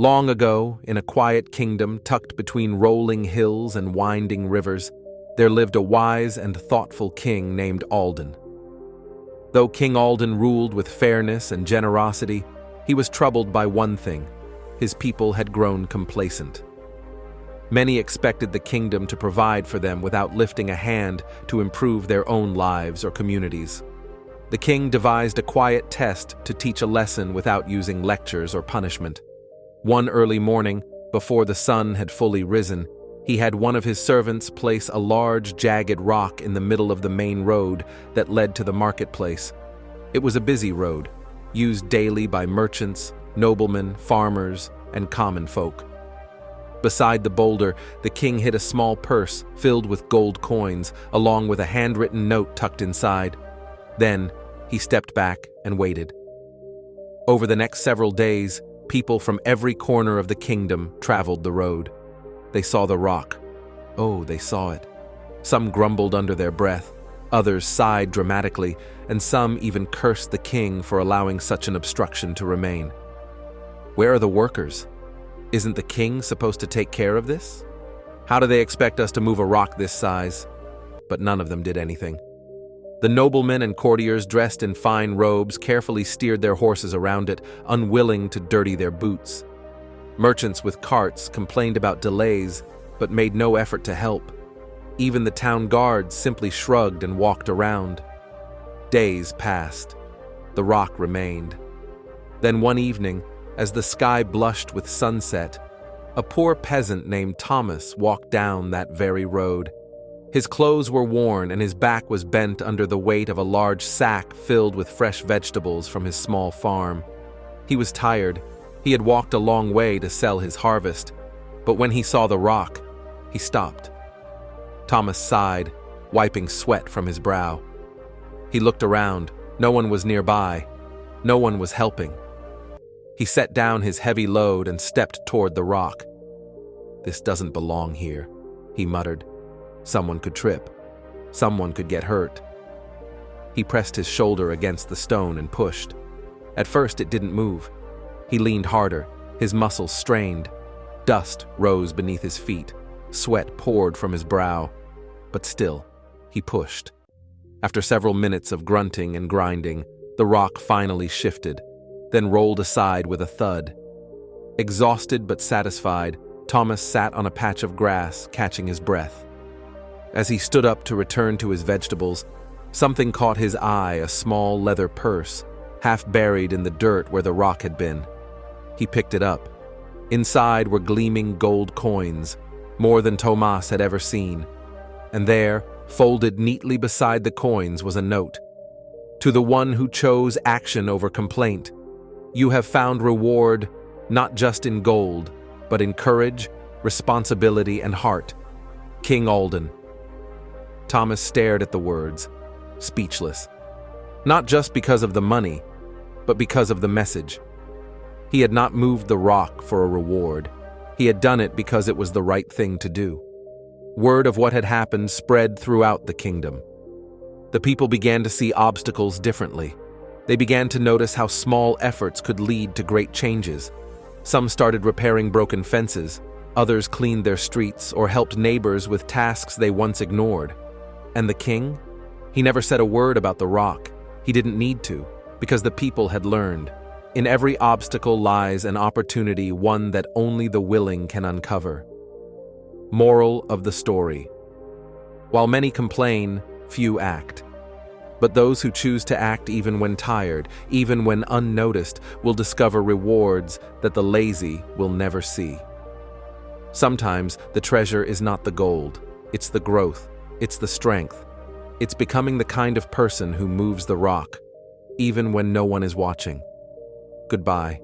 Long ago, in a quiet kingdom tucked between rolling hills and winding rivers, there lived a wise and thoughtful king named Alden. Though King Alden ruled with fairness and generosity, he was troubled by one thing: his people had grown complacent. Many expected the kingdom to provide for them without lifting a hand to improve their own lives or communities. The king devised a quiet test to teach a lesson without using lectures or punishment. One early morning, before the sun had fully risen, he had one of his servants place a large, jagged rock in the middle of the main road that led to the marketplace. It was a busy road, used daily by merchants, noblemen, farmers, and common folk. Beside the boulder, the king hid a small purse filled with gold coins, along with a handwritten note tucked inside. Then, he stepped back and waited. Over the next several days, people from every corner of the kingdom traveled the road. They saw the rock. Oh, they saw it. Some grumbled under their breath, others sighed dramatically, and some even cursed the king for allowing such an obstruction to remain. Where are the workers? Isn't the king supposed to take care of this? How do they expect us to move a rock this size? But none of them did anything. The noblemen and courtiers dressed in fine robes carefully steered their horses around it, unwilling to dirty their boots. Merchants with carts complained about delays, but made no effort to help. Even the town guards simply shrugged and walked around. Days passed. The rock remained. Then one evening, as the sky blushed with sunset, a poor peasant named Thomas walked down that very road. His clothes were worn and his back was bent under the weight of a large sack filled with fresh vegetables from his small farm. He was tired. He had walked a long way to sell his harvest, but when he saw the rock, he stopped. Thomas sighed, wiping sweat from his brow. He looked around. No one was nearby. No one was helping. He set down his heavy load and stepped toward the rock. "This doesn't belong here," he muttered. "Someone could trip. Someone could get hurt." He pressed his shoulder against the stone and pushed. At first it didn't move. He leaned harder, his muscles strained. Dust rose beneath his feet. Sweat poured from his brow. But still, he pushed. After several minutes of grunting and grinding, the rock finally shifted, then rolled aside with a thud. Exhausted but satisfied, Thomas sat on a patch of grass, catching his breath. As he stood up to return to his vegetables, something caught his eye, a small leather purse, half buried in the dirt where the rock had been. He picked it up. Inside were gleaming gold coins, more than Thomas had ever seen. And there, folded neatly beside the coins, was a note. "To the one who chose action over complaint, you have found reward not just in gold, but in courage, responsibility, and heart. King Alden." Thomas stared at the words, speechless. Not just because of the money, but because of the message. He had not moved the rock for a reward. He had done it because it was the right thing to do. Word of what had happened spread throughout the kingdom. The people began to see obstacles differently. They began to notice how small efforts could lead to great changes. Some started repairing broken fences. Others cleaned their streets or helped neighbors with tasks they once ignored. And the king? He never said a word about the rock. He didn't need to, because the people had learned. In every obstacle lies an opportunity, one that only the willing can uncover. Moral of the story: while many complain, few act. But those who choose to act even when tired, even when unnoticed, will discover rewards that the lazy will never see. Sometimes the treasure is not the gold, it's the growth, it's the strength. It's becoming the kind of person who moves the rock, even when no one is watching. Goodbye.